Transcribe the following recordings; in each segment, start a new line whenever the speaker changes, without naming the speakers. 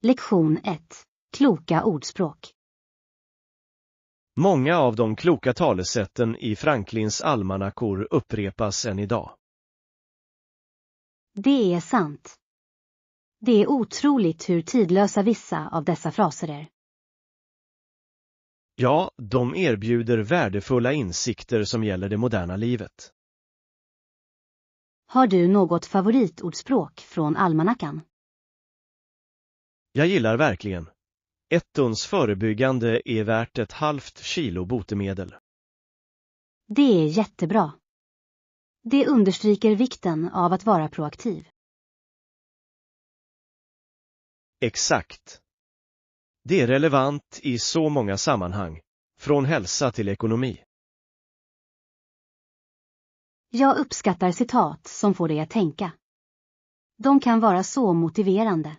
Lektion 1. Kloka ordspråk.
Många av de kloka talesätten i Franklins almanackor upprepas än idag.
Det är sant. Det är otroligt hur tidlösa vissa av dessa fraser är.
Ja, de erbjuder värdefulla insikter som gäller det moderna livet.
Har du något favoritordspråk från almanackan?
Jag gillar verkligen. 1 uns förebyggande är värt ett halvt kilo botemedel.
Det är jättebra. Det understryker vikten av att vara proaktiv.
Exakt. Det är relevant i så många sammanhang, från hälsa till ekonomi.
Jag uppskattar citat som får dig att tänka. De kan vara så motiverande.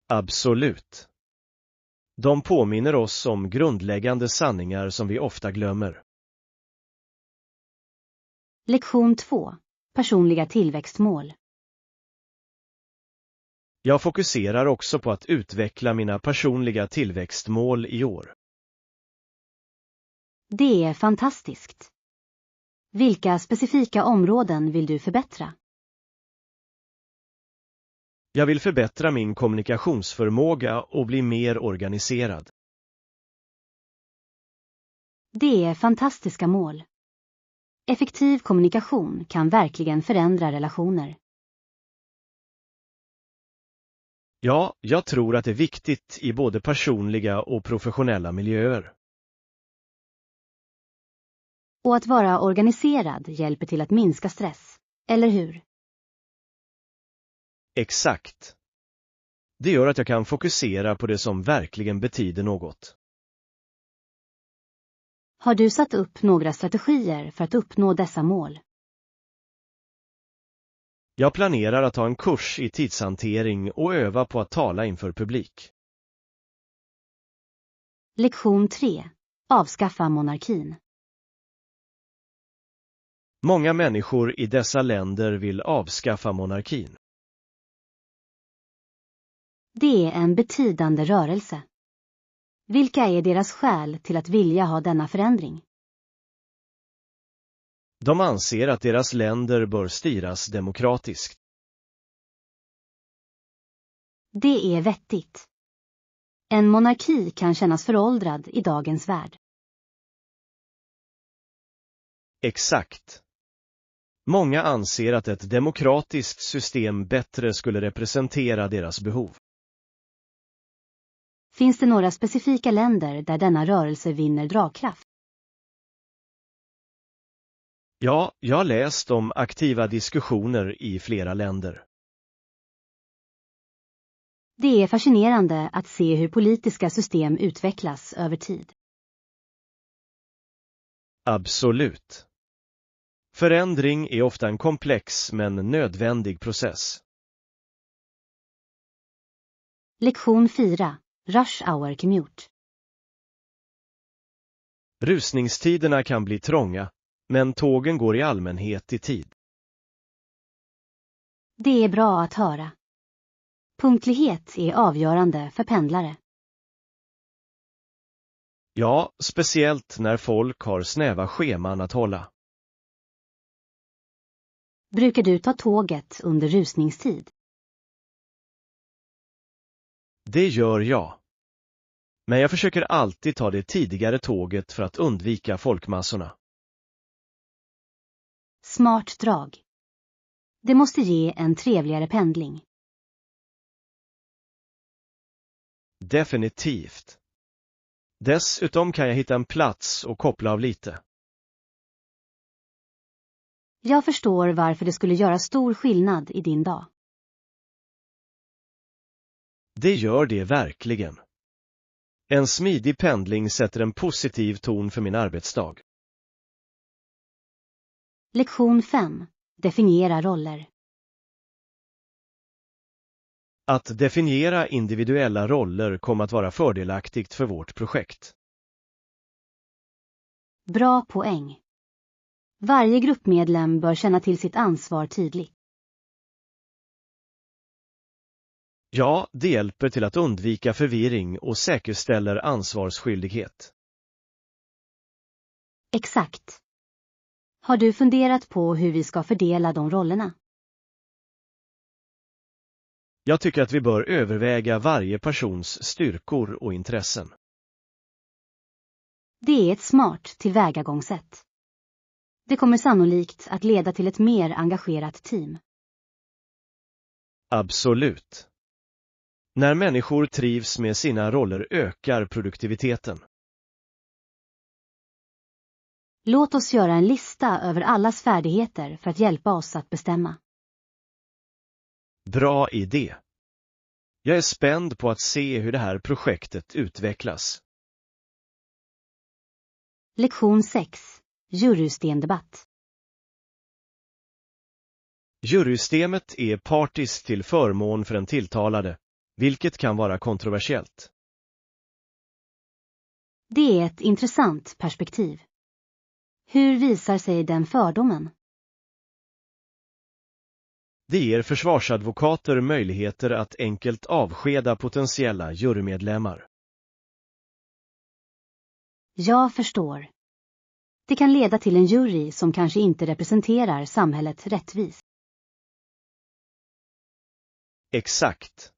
Absolut. De påminner oss om grundläggande sanningar som vi ofta glömmer.
Lektion 2. Personliga tillväxtmål.
Jag fokuserar också på att utveckla mina personliga tillväxtmål i år.
Det är fantastiskt. Vilka specifika områden vill du förbättra?
Jag vill förbättra min kommunikationsförmåga och bli mer organiserad.
Det är fantastiska mål. Effektiv kommunikation kan verkligen förändra relationer.
Ja, jag tror att det är viktigt i både personliga och professionella miljöer.
Och att vara organiserad hjälper till att minska stress, eller hur?
Exakt. Det gör att jag kan fokusera på det som verkligen betyder något.
Har du satt upp några strategier för att uppnå dessa mål?
Jag planerar att ta en kurs i tidshantering och öva på att tala inför publik.
Lektion 3. Avskaffa monarkin.
Många människor i dessa länder vill avskaffa monarkin.
Det är en betydande rörelse. Vilka är deras skäl till att vilja ha denna förändring?
De anser att deras länder bör styras demokratiskt.
Det är vettigt. En monarki kan kännas föråldrad i dagens värld.
Exakt. Många anser att ett demokratiskt system bättre skulle representera deras behov.
Finns det några specifika länder där denna rörelse vinner dragkraft?
Ja, jag har läst om aktiva diskussioner i flera länder.
Det är fascinerande att se hur politiska system utvecklas över tid.
Absolut. Förändring är ofta en komplex men nödvändig process.
Lektion 4. Rush hour commute.
Rusningstiderna kan bli trånga, men tågen går i allmänhet i tid.
Det är bra att höra. Punktlighet är avgörande för pendlare.
Ja, speciellt när folk har snäva scheman att hålla.
Brukar du ta tåget under rusningstid?
Det gör jag. Men jag försöker alltid ta det tidigare tåget för att undvika folkmassorna.
Smart drag. Det måste ge en trevligare pendling.
Definitivt. Dessutom kan jag hitta en plats och koppla av lite.
Jag förstår varför det skulle göra stor skillnad i din dag.
Det gör det verkligen. En smidig pendling sätter en positiv ton för min arbetsdag.
Lektion 5. Definiera roller.
Att definiera individuella roller kommer att vara fördelaktigt för vårt projekt.
Bra poäng. Varje gruppmedlem bör känna till sitt ansvar tydligt.
Ja, det hjälper till att undvika förvirring och säkerställer ansvarsskyldighet.
Exakt. Har du funderat på hur vi ska fördela de rollerna?
Jag tycker att vi bör överväga varje persons styrkor och intressen.
Det är ett smart tillvägagångssätt. Det kommer sannolikt att leda till ett mer engagerat team.
Absolut. När människor trivs med sina roller ökar produktiviteten.
Låt oss göra en lista över allas färdigheter för att hjälpa oss att bestämma.
Bra idé. Jag är spänd på att se hur det här projektet utvecklas.
Lektion 6. Jurystemdebatt.
Jurysystemet är partiskt till förmån för den tilltalade, vilket kan vara kontroversiellt.
Det är ett intressant perspektiv. Hur visar sig den fördomen?
Det ger försvarsadvokater möjligheter att enkelt avskeda potentiella jurymedlemmar.
Jag förstår. Det kan leda till en jury som kanske inte representerar samhället rättvist.
Exakt.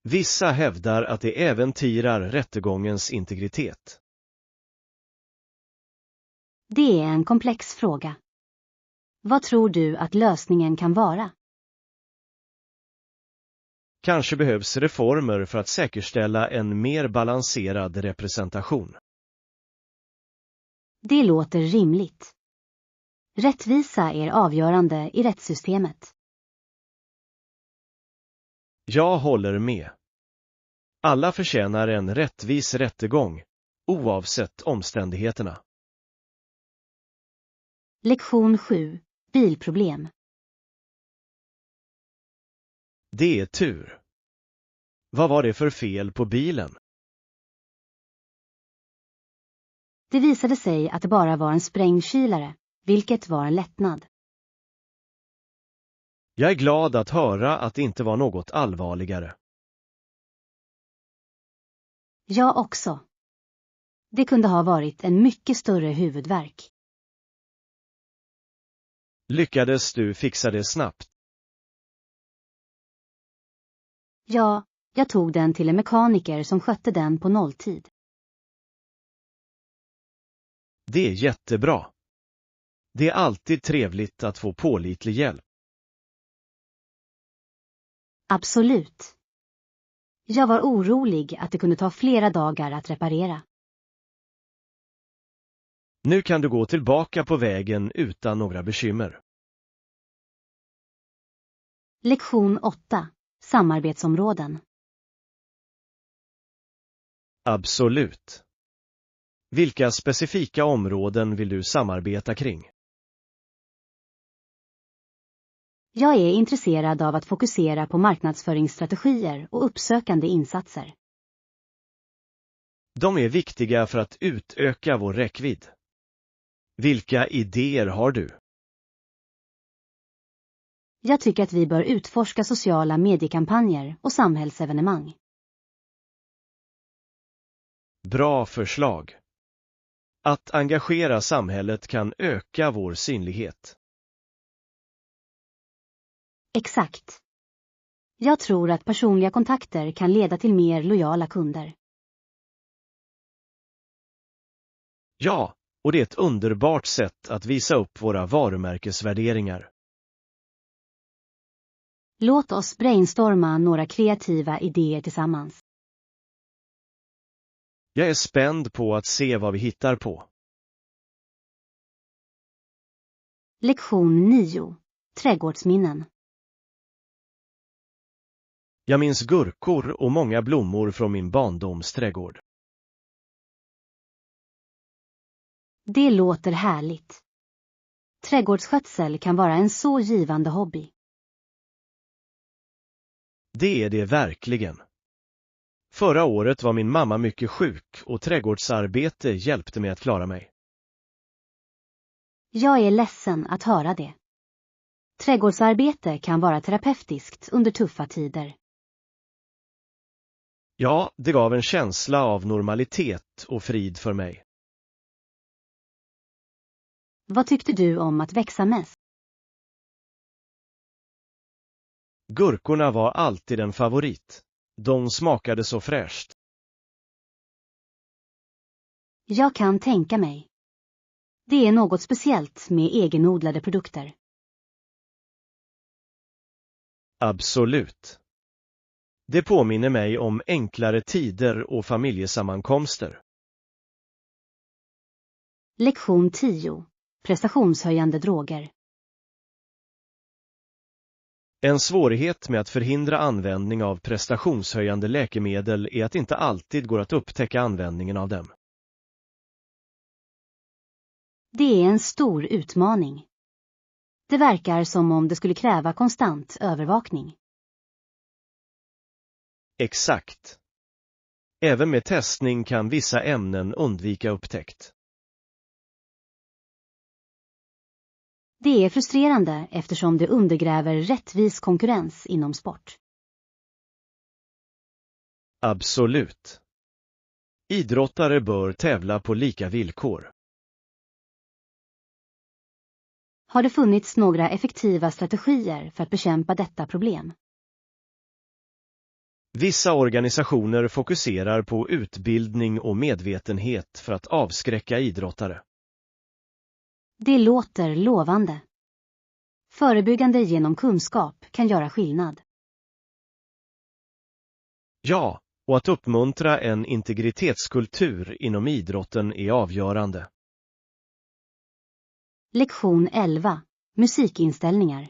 Vissa hävdar att det äventyrar rättegångens integritet.
Det är en komplex fråga. Vad tror du att lösningen kan vara?
Kanske behövs reformer för att säkerställa en mer balanserad representation.
Det låter rimligt. Rättvisa är avgörande i rättssystemet.
Jag håller med. Alla förtjänar en rättvis rättegång, oavsett omständigheterna.
Lektion 7. Bilproblem.
Det är tur. Vad var det för fel på bilen?
Det visade sig att det bara var en sprängkylare, vilket var en lättnad.
Jag är glad att höra att det inte var något allvarligare.
Jag också. Det kunde ha varit en mycket större huvudvärk.
Lyckades du fixa det snabbt?
Ja, jag tog den till en mekaniker som skötte den på nolltid.
Det är jättebra. Det är alltid trevligt att få pålitlig hjälp.
Absolut. Jag var orolig att det kunde ta flera dagar att reparera.
Nu kan du gå tillbaka på vägen utan några bekymmer.
Lektion 8. Samarbetsområden.
Absolut. Vilka specifika områden vill du samarbeta kring?
Jag är intresserad av att fokusera på marknadsföringsstrategier och uppsökande insatser.
De är viktiga för att utöka vår räckvidd. Vilka idéer har du?
Jag tycker att vi bör utforska sociala mediekampanjer och samhällsevenemang.
Bra förslag. Att engagera samhället kan öka vår synlighet.
Exakt. Jag tror att personliga kontakter kan leda till mer lojala kunder.
Ja, och det är ett underbart sätt att visa upp våra varumärkesvärderingar.
Låt oss brainstorma några kreativa idéer tillsammans.
Jag är spänd på att se vad vi hittar på.
Lektion 9. Trädgårdsminnen.
Jag minns gurkor och många blommor från min barndomsträdgård.
Det låter härligt. Trädgårdsskötsel kan vara en så givande hobby.
Det är det verkligen. Förra året var min mamma mycket sjuk och trädgårdsarbete hjälpte mig att klara mig.
Jag är ledsen att höra det. Trädgårdsarbete kan vara terapeutiskt under tuffa tider.
Ja, det gav en känsla av normalitet och frid för mig.
Vad tyckte du om att växa mest?
Gurkorna var alltid en favorit. De smakade så fräscht.
Jag kan tänka mig. Det är något speciellt med egenodlade produkter.
Absolut. Det påminner mig om enklare tider och familjesammankomster.
Lektion 10. Prestationshöjande droger.
En svårighet med att förhindra användning av prestationshöjande läkemedel är att det inte alltid går att upptäcka användningen av dem.
Det är en stor utmaning. Det verkar som om det skulle kräva konstant övervakning.
Exakt. Även med testning kan vissa ämnen undvika upptäckt.
Det är frustrerande eftersom det undergräver rättvis konkurrens inom sport.
Absolut. Idrottare bör tävla på lika villkor.
Har det funnits några effektiva strategier för att bekämpa detta problem?
Vissa organisationer fokuserar på utbildning och medvetenhet för att avskräcka idrottare.
Det låter lovande. Förebyggande genom kunskap kan göra skillnad.
Ja, och att uppmuntra en integritetskultur inom idrotten är avgörande.
Lektion 11. Musikinställningar.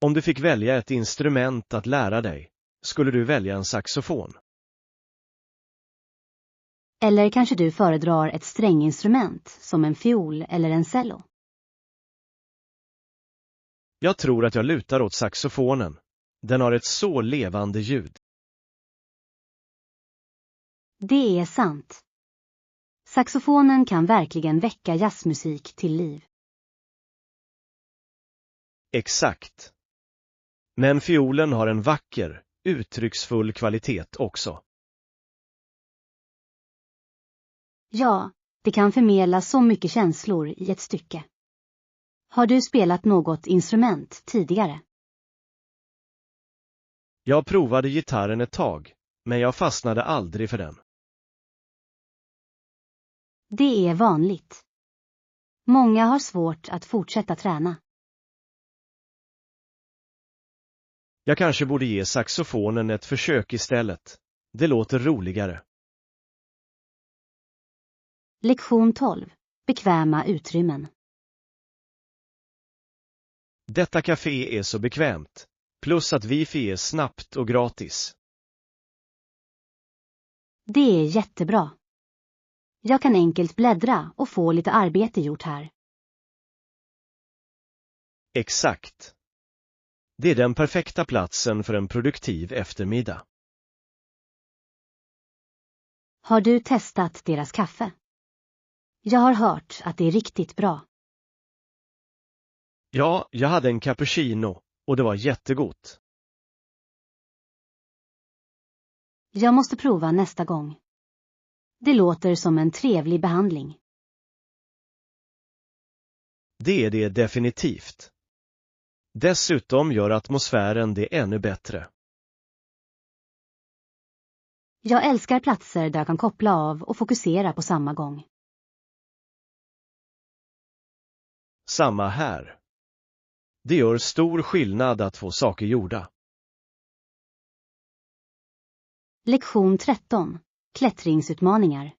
Om du fick välja ett instrument att lära dig, skulle du välja en saxofon?
Eller kanske du föredrar ett stränginstrument som en fiol eller en cello?
Jag tror att jag lutar åt saxofonen. Den har ett så levande ljud.
Det är sant. Saxofonen kan verkligen väcka jazzmusik till liv.
Exakt. Men fiolen har en vacker, uttrycksfull kvalitet också.
Ja, det kan förmedla så mycket känslor i ett stycke. Har du spelat något instrument tidigare?
Jag provade gitarren ett tag, men jag fastnade aldrig för den.
Det är vanligt. Många har svårt att fortsätta träna.
Jag kanske borde ge saxofonen ett försök istället. Det låter roligare.
Lektion 12. Bekväma utrymmen.
Detta café är så bekvämt, plus att wifi är snabbt och gratis.
Det är jättebra. Jag kan enkelt bläddra och få lite arbete gjort här.
Exakt. Det är den perfekta platsen för en produktiv eftermiddag.
Har du testat deras kaffe? Jag har hört att det är riktigt bra.
Ja, jag hade en cappuccino och det var jättegott.
Jag måste prova nästa gång. Det låter som en trevlig behandling.
Det är det definitivt. Dessutom gör atmosfären det ännu bättre.
Jag älskar platser där jag kan koppla av och fokusera på samma gång.
Samma här. Det gör stor skillnad att få saker gjorda.
Lektion 13. Klättringsutmaningar.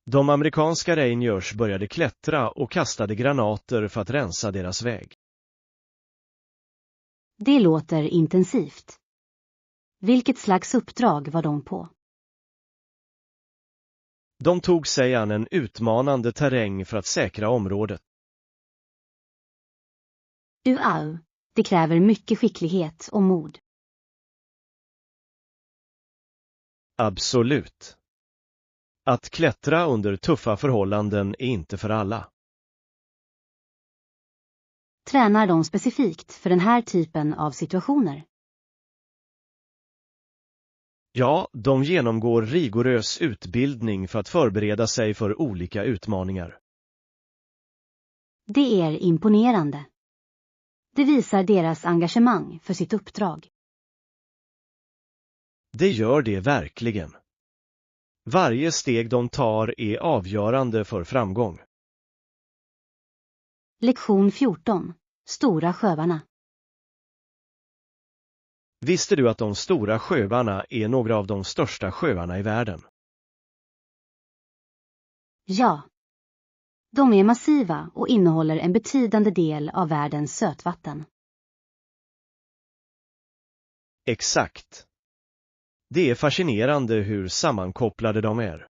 De amerikanska Rangers började klättra och kastade granater för att rensa deras väg.
Det låter intensivt. Vilket slags uppdrag var de på?
De tog sig an en utmanande terräng för att säkra området.
Uau, det kräver mycket skicklighet och mod.
Absolut. Att klättra under tuffa förhållanden är inte för alla.
Tränar de specifikt för den här typen av situationer?
Ja, de genomgår rigorös utbildning för att förbereda sig för olika utmaningar.
Det är imponerande. Det visar deras engagemang för sitt uppdrag.
Det gör det verkligen. Varje steg de tar är avgörande för framgång.
Lektion 14. Stora sjöarna.
Visste du att de stora sjöarna är några av de största sjöarna i världen?
Ja. De är massiva och innehåller en betydande del av världens sötvatten.
Exakt. Det är fascinerande hur sammankopplade de är.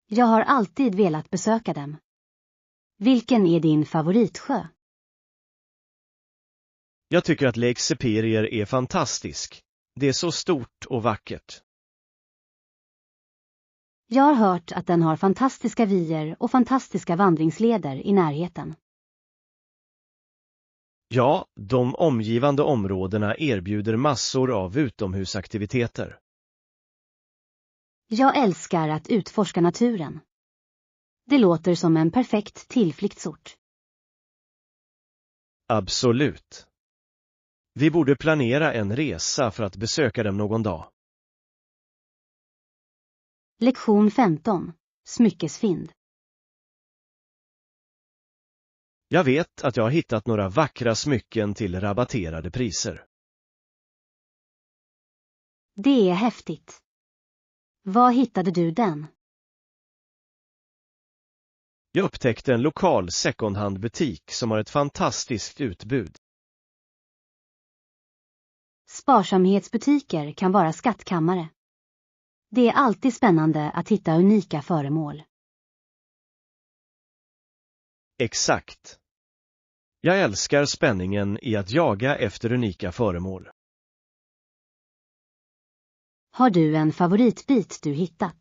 Jag har alltid velat besöka dem. Vilken är din favoritsjö?
Jag tycker att Lake Superior är fantastisk. Det är så stort och vackert.
Jag har hört att den har fantastiska vyer och fantastiska vandringsleder i närheten.
Ja, de omgivande områdena erbjuder massor av utomhusaktiviteter.
Jag älskar att utforska naturen. Det låter som en perfekt tillflyktsort.
Absolut. Vi borde planera en resa för att besöka dem någon dag.
Lektion 15. Smyckesfynd.
Jag vet att jag har hittat några vackra smycken till rabatterade priser.
Det är häftigt. Var hittade du den?
Jag upptäckte en lokal secondhand-butik som har ett fantastiskt utbud.
Sparsamhetsbutiker kan vara skattkammare. Det är alltid spännande att hitta unika föremål.
Exakt. Jag älskar spänningen i att jaga efter unika föremål.
Har du en favoritbit du hittat?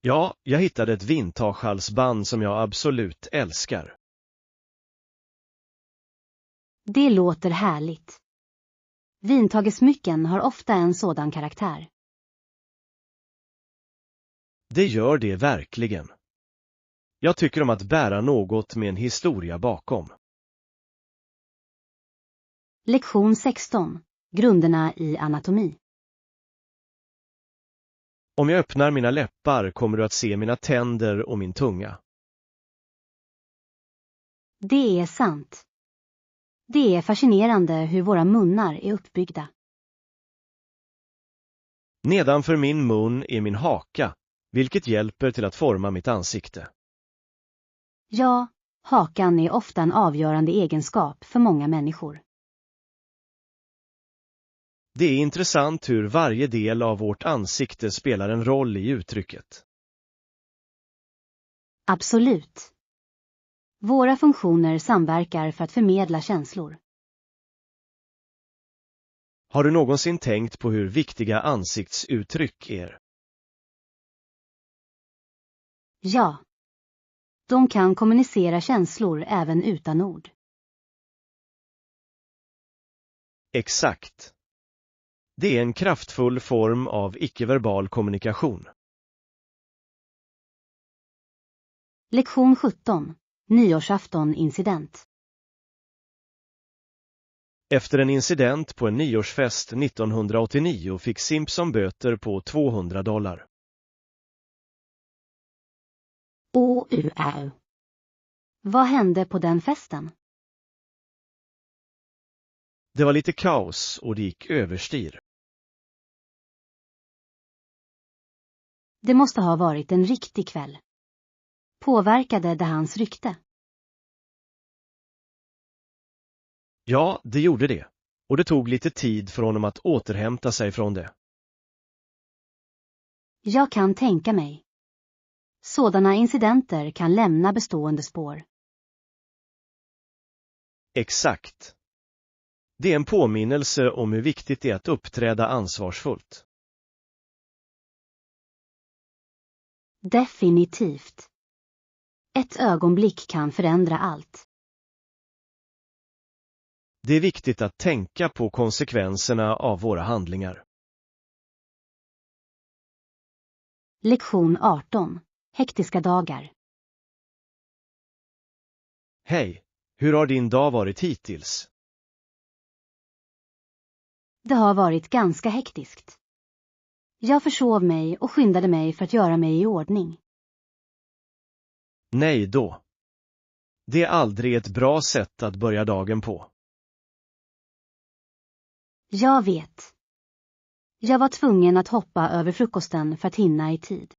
Ja, jag hittade ett vintagehalsband som jag absolut älskar.
Det låter härligt. Vintagesmycken har ofta en sådan karaktär.
Det gör det verkligen. Jag tycker om att bära något med en historia bakom.
Lektion 16. Grunderna i anatomi.
Om jag öppnar mina läppar kommer du att se mina tänder och min tunga.
Det är sant. Det är fascinerande hur våra munnar är uppbyggda.
Nedanför min mun är min haka, vilket hjälper till att forma mitt ansikte.
Ja, hakan är ofta en avgörande egenskap för många människor.
Det är intressant hur varje del av vårt ansikte spelar en roll i uttrycket.
Absolut. Våra funktioner samverkar för att förmedla känslor.
Har du någonsin tänkt på hur viktiga ansiktsuttryck är?
Ja. De kan kommunicera känslor även utan ord.
Exakt. Det är en kraftfull form av icke-verbal kommunikation.
Lektion 17. Nyårsafton-incident.
Efter en incident på en nyårsfest 1989 fick Simpson böter på $200.
Vad hände på den festen?
Det var lite kaos och det gick överstyr.
Det måste ha varit en riktig kväll. Påverkade det hans rykte?
Ja, det gjorde det. Och det tog lite tid för honom att återhämta sig från det.
Jag kan tänka mig. Sådana incidenter kan lämna bestående spår.
Exakt. Det är en påminnelse om hur viktigt det är att uppträda ansvarsfullt.
Definitivt. Ett ögonblick kan förändra allt.
Det är viktigt att tänka på konsekvenserna av våra handlingar.
Lektion 18. Hektiska dagar.
Hej, hur har din dag varit hittills?
Det har varit ganska hektiskt. Jag försov mig och skyndade mig för att göra mig i ordning.
Nej då. Det är aldrig ett bra sätt att börja dagen på.
Jag vet. Jag var tvungen att hoppa över frukosten för att hinna i tid.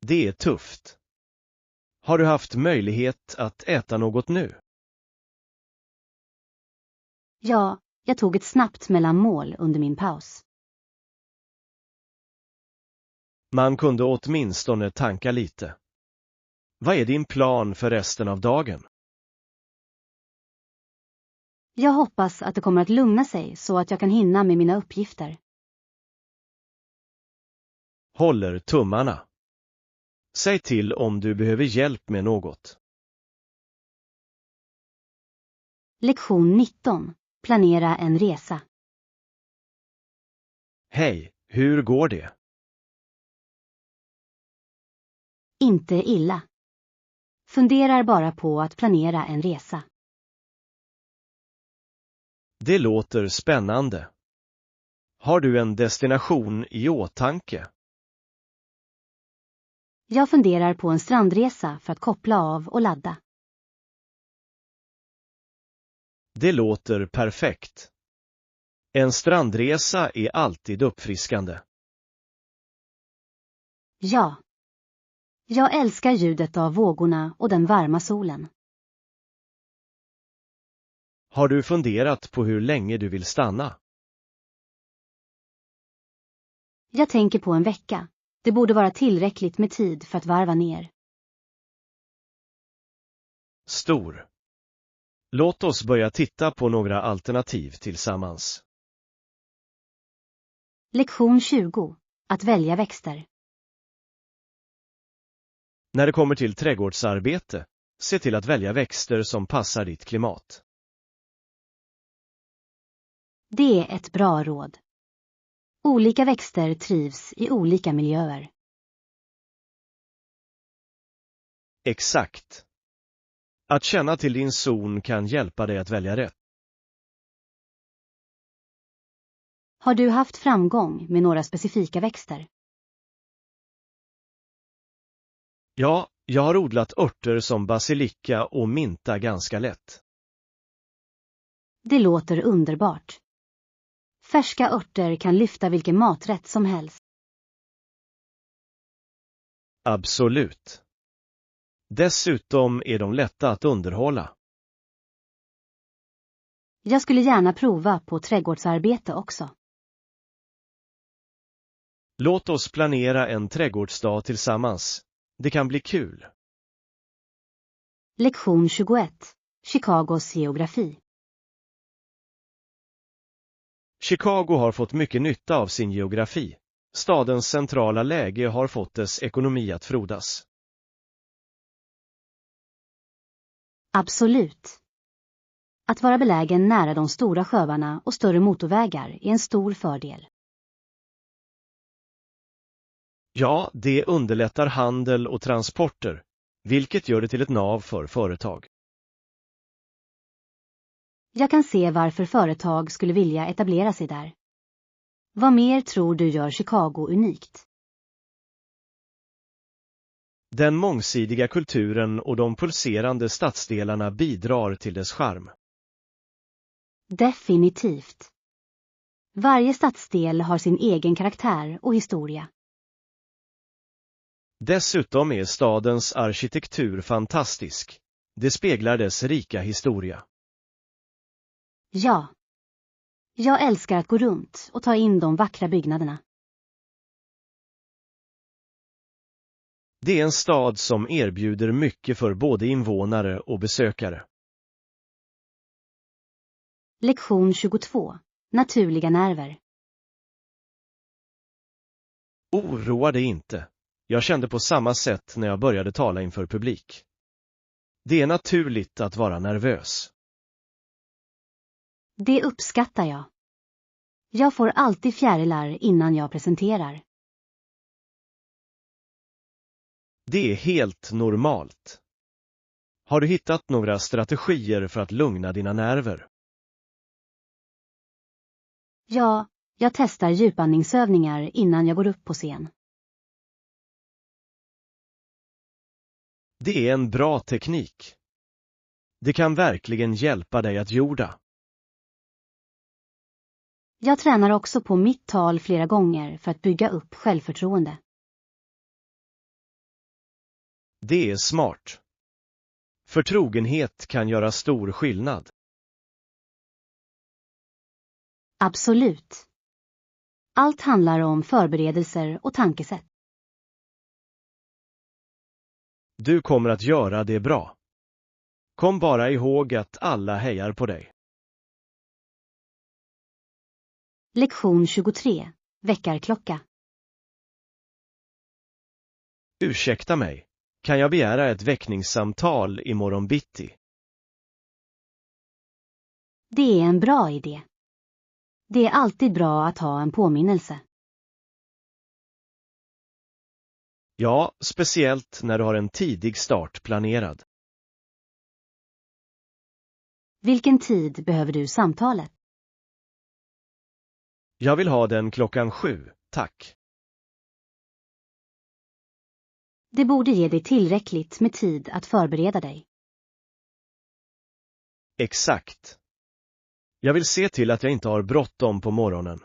Det är tufft. Har du haft möjlighet att äta något nu?
Ja, jag tog ett snabbt mellanmål under min paus.
Man kunde åtminstone tanka lite. Vad är din plan för resten av dagen?
Jag hoppas att det kommer att lugna sig så att jag kan hinna med mina uppgifter.
Håller tummarna. Säg till om du behöver hjälp med något.
Lektion 19. Planera en resa.
Hej, hur går det?
Inte illa. Funderar bara på att planera en resa.
Det låter spännande. Har du en destination i åtanke?
Jag funderar på en strandresa för att koppla av och ladda.
Det låter perfekt. En strandresa är alltid uppfriskande.
Ja. Jag älskar ljudet av vågorna och den varma solen.
Har du funderat på hur länge du vill stanna?
Jag tänker på en vecka. Det borde vara tillräckligt med tid för att varva ner.
Stor. Låt oss börja titta på några alternativ tillsammans.
Lektion 20. Att välja växter.
När det kommer till trädgårdsarbete, se till att välja växter som passar ditt klimat.
Det är ett bra råd. Olika växter trivs i olika miljöer.
Exakt. Att känna till din zon kan hjälpa dig att välja rätt.
Har du haft framgång med några specifika växter?
Ja, jag har odlat örter som basilika och mynta ganska lätt.
Det låter underbart. Färska örter kan lyfta vilken maträtt som helst.
Absolut. Dessutom är de lätta att underhålla.
Jag skulle gärna prova på trädgårdsarbete också.
Låt oss planera en trädgårdsdag tillsammans. Det kan bli kul.
Lektion 21. Chicagos geografi.
Chicago har fått mycket nytta av sin geografi. Stadens centrala läge har fått dess ekonomi att frodas.
Absolut. Att vara belägen nära de stora sjöarna och större motorvägar är en stor fördel.
Ja, det underlättar handel och transporter, vilket gör det till ett nav för företag.
Jag kan se varför företag skulle vilja etablera sig där. Vad mer tror du gör Chicago unikt?
Den mångsidiga kulturen och de pulserande stadsdelarna bidrar till dess charm.
Definitivt. Varje stadsdel har sin egen karaktär och historia.
Dessutom är stadens arkitektur fantastisk. Det speglar dess rika historia.
Ja. Jag älskar att gå runt och ta in de vackra byggnaderna.
Det är en stad som erbjuder mycket för både invånare och besökare.
Lektion 22. Naturliga nerver.
Oroa dig inte. Jag kände på samma sätt när jag började tala inför publik. Det är naturligt att vara nervös.
Det uppskattar jag. Jag får alltid fjärilar innan jag presenterar.
Det är helt normalt. Har du hittat några strategier för att lugna dina nerver?
Ja, jag testar djupandningsövningar innan jag går upp på scen.
Det är en bra teknik. Det kan verkligen hjälpa dig att jorda.
Jag tränar också på mitt tal flera gånger för att bygga upp självförtroende.
Det är smart. Förtrogenhet kan göra stor skillnad.
Absolut. Allt handlar om förberedelser och tankesätt.
Du kommer att göra det bra. Kom bara ihåg att alla hejar på dig.
Lektion 23. Väckarklocka.
Ursäkta mig. Kan jag begära ett väckningssamtal imorgon bitti?
Det är en bra idé. Det är alltid bra att ha en påminnelse.
Ja, speciellt när du har en tidig start planerad.
Vilken tid behöver du samtalet?
Jag vill ha den 7:00, tack.
Det borde ge dig tillräckligt med tid att förbereda dig.
Exakt. Jag vill se till att jag inte har bråttom på morgonen.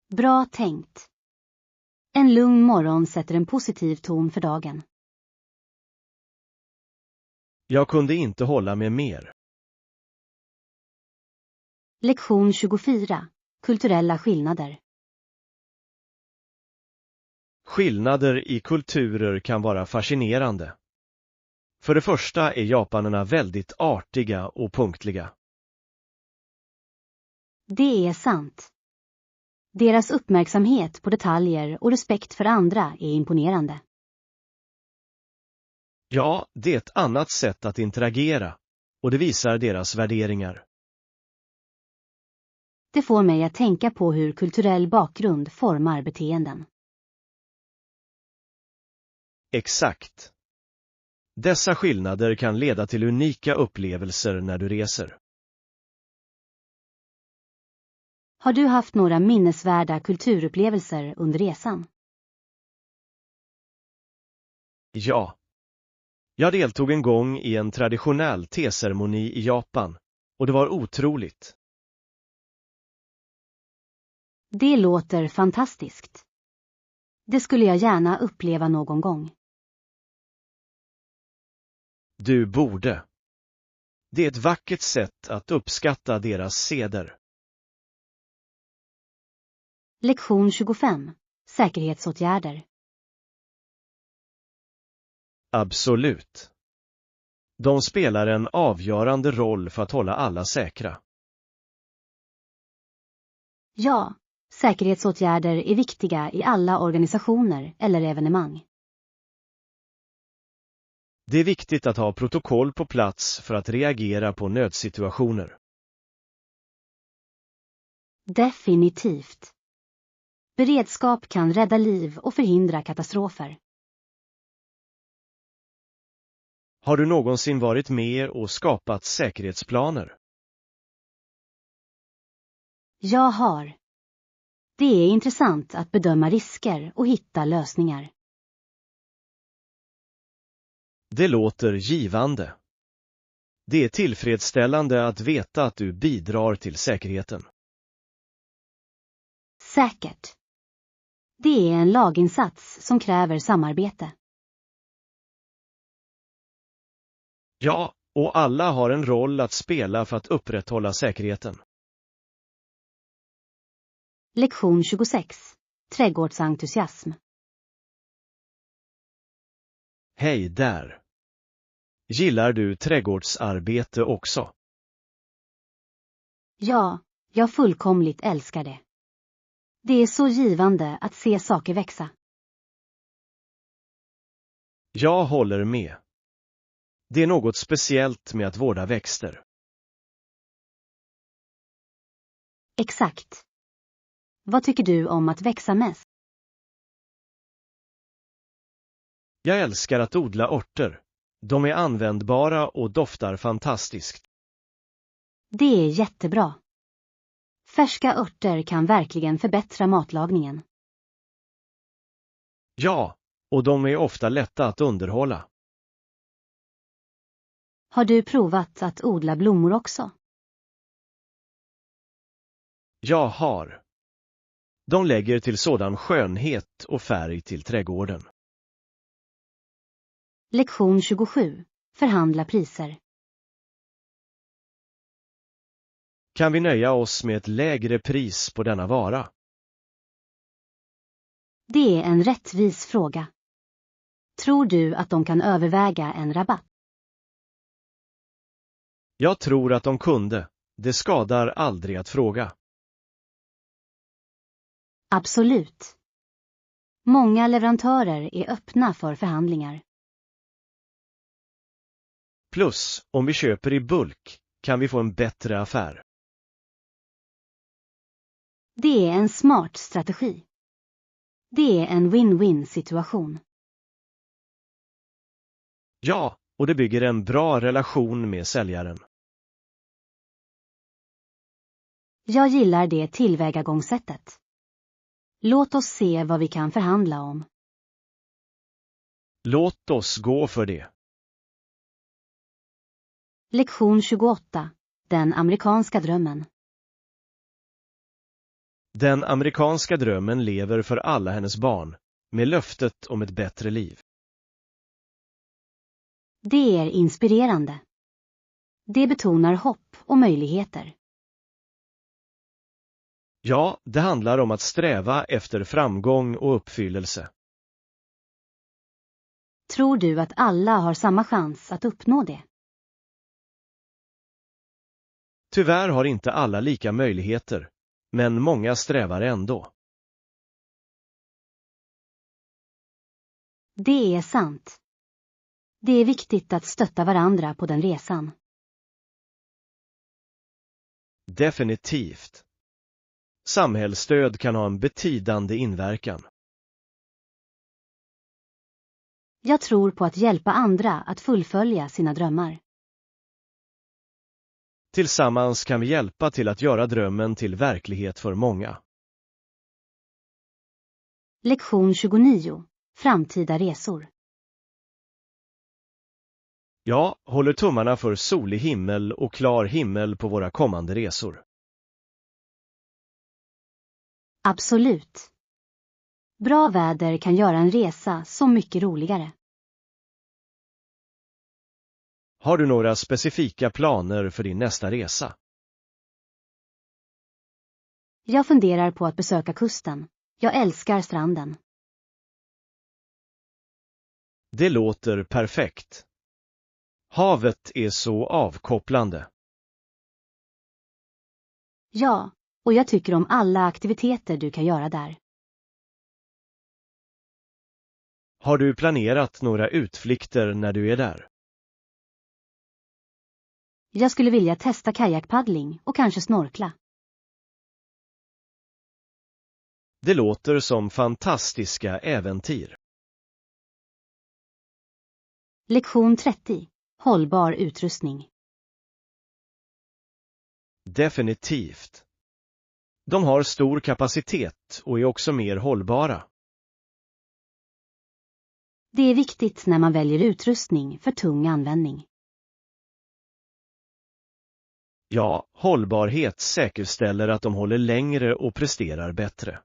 Bra tänkt. En lugn morgon sätter en positiv ton för dagen.
Jag kunde inte hålla med mer.
Lektion 24. Kulturella skillnader.
Skillnader i kulturer kan vara fascinerande. För det första är japanerna väldigt artiga och punktliga.
Det är sant. Deras uppmärksamhet på detaljer och respekt för andra är imponerande.
Ja, det är ett annat sätt att interagera, och det visar deras värderingar.
Det får mig att tänka på hur kulturell bakgrund formar beteenden.
Exakt. Dessa skillnader kan leda till unika upplevelser när du reser.
Har du haft några minnesvärda kulturupplevelser under resan?
Ja. Jag deltog en gång i en traditionell teceremoni i Japan, och det var otroligt.
Det låter fantastiskt. Det skulle jag gärna uppleva någon gång.
Du borde. Det är ett vackert sätt att uppskatta deras seder.
Lektion 25. Säkerhetsåtgärder.
Absolut. De spelar en avgörande roll för att hålla alla säkra.
Ja, säkerhetsåtgärder är viktiga i alla organisationer eller evenemang.
Det är viktigt att ha protokoll på plats för att reagera på nödsituationer.
Definitivt. Beredskap kan rädda liv och förhindra katastrofer.
Har du någonsin varit med och skapat säkerhetsplaner?
Jag har. Det är intressant att bedöma risker och hitta lösningar.
Det låter givande. Det är tillfredsställande att veta att du bidrar till säkerheten.
Säkert. Det är en laginsats som kräver samarbete.
Ja, och alla har en roll att spela för att upprätthålla säkerheten.
Lektion 26. Trädgårdsentusiasm.
Hej där. Gillar du trädgårdsarbete också?
Ja, jag fullkomligt älskar det. Det är så givande att se saker växa.
Jag håller med. Det är något speciellt med att vårda växter.
Exakt. Vad tycker du om att växa mest?
Jag älskar att odla örter. De är användbara och doftar fantastiskt.
Det är jättebra. Färska örter kan verkligen förbättra matlagningen.
Ja, och de är ofta lätta att underhålla.
Har du provat att odla blommor också?
Jag har. De lägger till sådan skönhet och färg till trädgården.
Lektion 27. Förhandla priser.
Kan vi nöja oss med ett lägre pris på denna vara?
Det är en rättvis fråga. Tror du att de kan överväga en rabatt?
Jag tror att de kunde. Det skadar aldrig att fråga.
Absolut. Många leverantörer är öppna för förhandlingar.
Plus, om vi köper i bulk kan vi få en bättre affär.
Det är en smart strategi. Det är en win-win situation.
Ja, och det bygger en bra relation med säljaren.
Jag gillar det tillvägagångssättet. Låt oss se vad vi kan förhandla om.
Låt oss gå för det.
Lektion 28. Den amerikanska drömmen.
Den amerikanska drömmen lever för alla hennes barn, med löftet om ett bättre liv.
Det är inspirerande. Det betonar hopp och möjligheter.
Ja, det handlar om att sträva efter framgång och uppfyllelse.
Tror du att alla har samma chans att uppnå det?
Tyvärr har inte alla lika möjligheter, men många strävar ändå.
Det är sant. Det är viktigt att stötta varandra på den resan.
Definitivt. Samhällsstöd kan ha en betydande inverkan.
Jag tror på att hjälpa andra att fullfölja sina drömmar.
Tillsammans kan vi hjälpa till att göra drömmen till verklighet för många.
Lektion 29. Framtida resor.
Jag håller tummarna för solig himmel och klar himmel på våra kommande resor.
Absolut. Bra väder kan göra en resa så mycket roligare.
Har du några specifika planer för din nästa resa?
Jag funderar på att besöka kusten. Jag älskar stranden.
Det låter perfekt. Havet är så avkopplande.
Ja, och jag tycker om alla aktiviteter du kan göra där.
Har du planerat några utflykter när du är där?
Jag skulle vilja testa kajakpaddling och kanske snorkla.
Det låter som fantastiska äventyr.
Lektion 30. Hållbar utrustning.
Definitivt. De har stor kapacitet och är också mer hållbara.
Det är viktigt när man väljer utrustning för tung användning.
Ja, hållbarhet säkerställer att de håller längre och presterar bättre.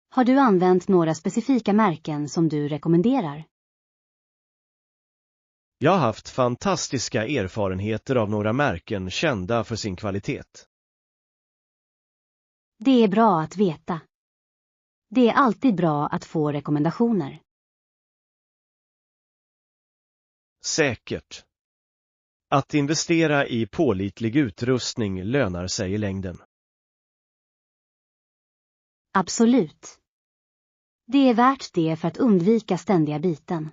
Har du använt några specifika märken som du rekommenderar?
Jag har haft fantastiska erfarenheter av några märken kända för sin kvalitet.
Det är bra att veta. Det är alltid bra att få rekommendationer.
Säkert. Att investera i pålitlig utrustning lönar sig i längden.
Absolut. Det är värt det för att undvika ständiga byten.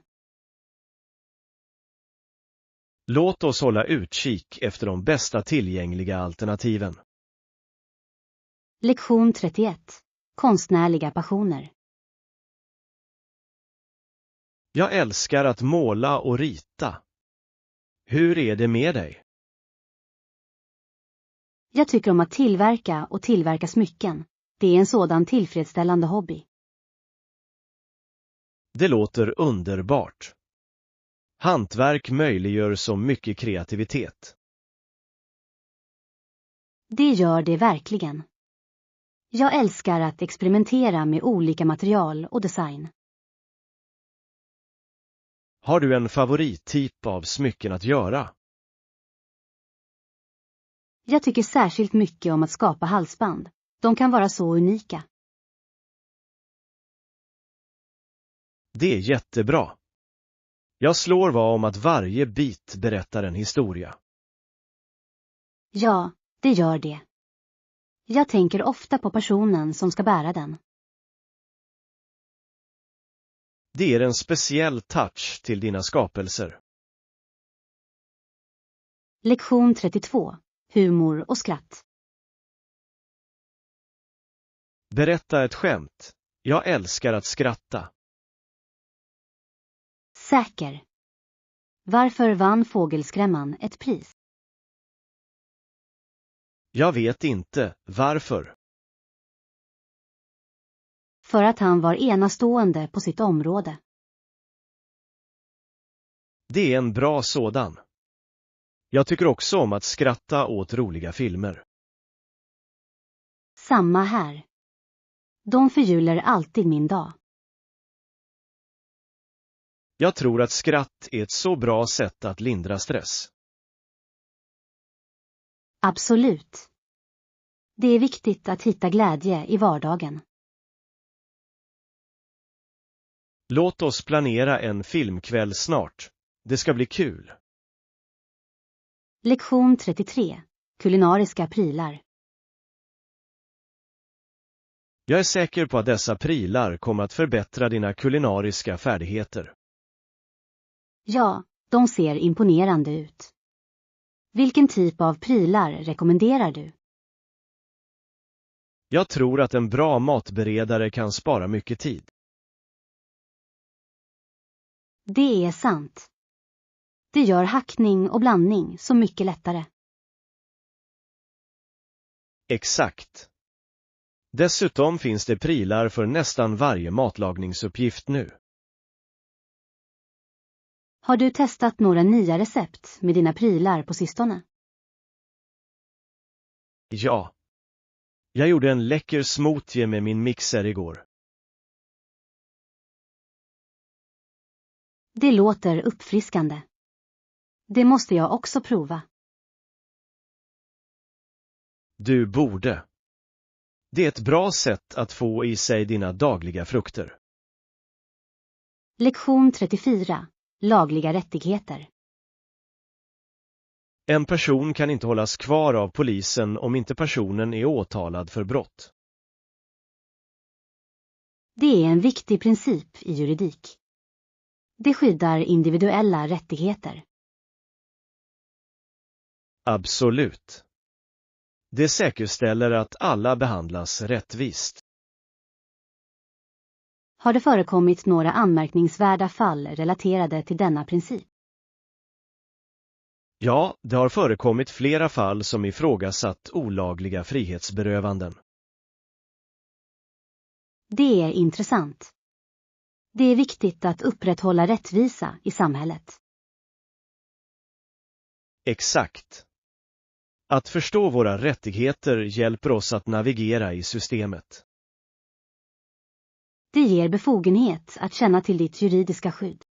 Låt oss hålla utkik efter de bästa tillgängliga alternativen.
Lektion 31. Konstnärliga passioner.
Jag älskar att måla och rita. Hur är det med dig?
Jag tycker om att tillverka och tillverka smycken. Det är en sådan tillfredsställande hobby.
Det låter underbart. Hantverk möjliggör så mycket kreativitet.
Det gör det verkligen. Jag älskar att experimentera med olika material och design.
Har du en favorittyp av smycken att göra?
Jag tycker särskilt mycket om att skapa halsband. De kan vara så unika.
Det är jättebra. Jag slår vad om att varje bit berättar en historia.
Ja, det gör det. Jag tänker ofta på personen som ska bära den.
Det ger en speciell touch till dina skapelser.
Lektion 32. Humor och skratt.
Berätta ett skämt. Jag älskar att skratta.
Säker. Varför vann fågelskrämman ett pris?
Jag vet inte varför.
För att han var enastående på sitt område.
Det är en bra sådan. Jag tycker också om att skratta åt roliga filmer.
Samma här. De förgyller alltid min dag.
Jag tror att skratt är ett så bra sätt att lindra stress.
Absolut. Det är viktigt att hitta glädje i vardagen.
Låt oss planera en filmkväll snart. Det ska bli kul.
Lektion 33. Kulinariska prylar.
Jag är säker på att dessa prylar kommer att förbättra dina kulinariska färdigheter.
Ja, de ser imponerande ut. Vilken typ av prylar rekommenderar du?
Jag tror att en bra matberedare kan spara mycket tid.
Det är sant. Det gör hackning och blandning så mycket lättare.
Exakt. Dessutom finns det prylar för nästan varje matlagningsuppgift nu.
Har du testat några nya recept med dina prylar på sistone?
Ja. Jag gjorde en läcker smoothie med min mixer igår.
Det låter uppfriskande. Det måste jag också prova.
Du borde. Det är ett bra sätt att få i sig dina dagliga frukter.
Lektion 34. Lagliga rättigheter.
En person kan inte hållas kvar av polisen om inte personen är åtalad för brott.
Det är en viktig princip i juridik. Det skyddar individuella rättigheter.
Absolut. Det säkerställer att alla behandlas rättvist.
Har det förekommit några anmärkningsvärda fall relaterade till denna princip?
Ja, det har förekommit flera fall som ifrågasatt olagliga frihetsberövanden.
Det är intressant. Det är viktigt att upprätthålla rättvisa i samhället.
Exakt. Att förstå våra rättigheter hjälper oss att navigera i systemet.
Det ger befogenhet att känna till ditt juridiska skydd.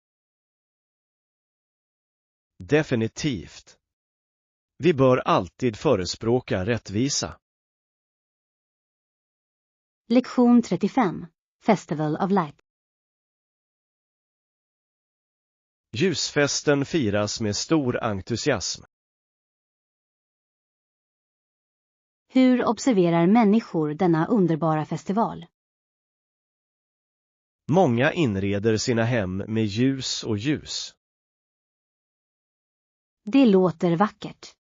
Definitivt. Vi bör alltid förespråka rättvisa.
Lektion 35. Festival of Light.
Ljusfesten firas med stor entusiasm.
Hur observerar människor denna underbara festival?
Många inreder sina hem med ljus och ljus.
Det låter vackert.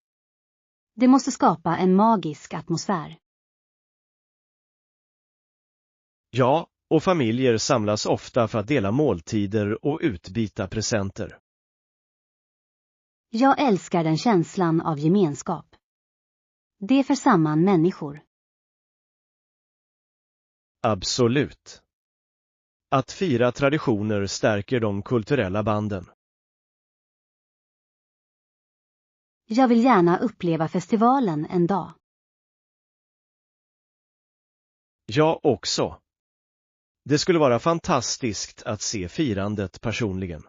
Det måste skapa en magisk atmosfär.
Ja, och familjer samlas ofta för att dela måltider och utbyta presenter.
Jag älskar den känslan av gemenskap. Det för samman människor.
Absolut. Att fira traditioner stärker de kulturella banden.
Jag vill gärna uppleva festivalen en dag.
Jag också. Det skulle vara fantastiskt att se firandet personligen.